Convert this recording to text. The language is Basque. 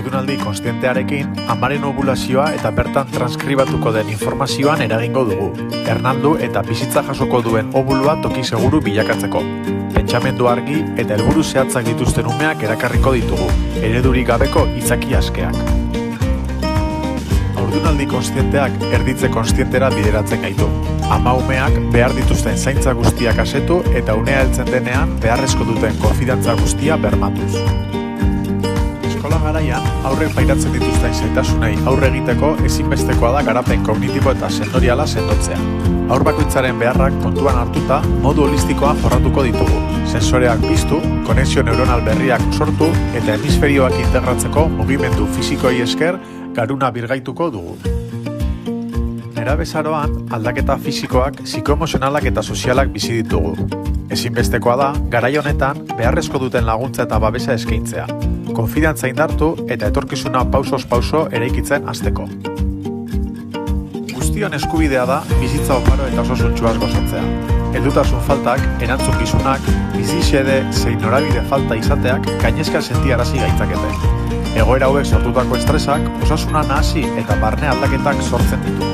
haurdunaldi konstientearekin, amaren ovulazioa eta bertan transkribatuko den informazioan eragingo dugu. Ernaldu eta bizitza jasoko duen ovulua toki seguru bilakatzeko. Pentsamendu argi eta helburu zehatzak dituzten umeak erakarriko ditugu, eredurik gabeko izaki askeak. Haurdunaldi konstienteak erditze konstientera bideratzen gaitu. Ama umeak behar dituzten zaintza guztiak asetu eta unea heltzen denean beharrezko duten konfidantza guztia bermatuz. Eskola garaian, aurrek pairatzen dituzten zailtasunei aurre egiteko ezinbestekoa da garapen kognitibo eta sensoriala sendotzea. Haur bakoitzaren beharrak kontuan hartuta, modu holistikoan jorratuko ditugu. Sensoreak piztu, konexio neuronal berriak sortu eta hemisferioak integratzeko mugimendu fisikoei esker garuna birgaituko dugu. Nerabezaroan, aldaketa fisikoak, psikoemozionalak eta sozialak bizi ditugu. Ezinbestekoa da, garai honetan, beharrezko duten laguntza eta babesa eskaintzea. Konfidantza indartu eta etorkizuna pausoz pauso eraikitzen hasteko. Guztion eskubidea da bizitza oparo eta osasuntsuaz gozatzea. Heldutasun faltak, erantzukizunak, bizi xede zein norabide falta izateak gainezka sentiarazi gaitzakete. Egoera hauek sortutako estresak osasuna nahasi eta barne aldaketak sortzen ditu.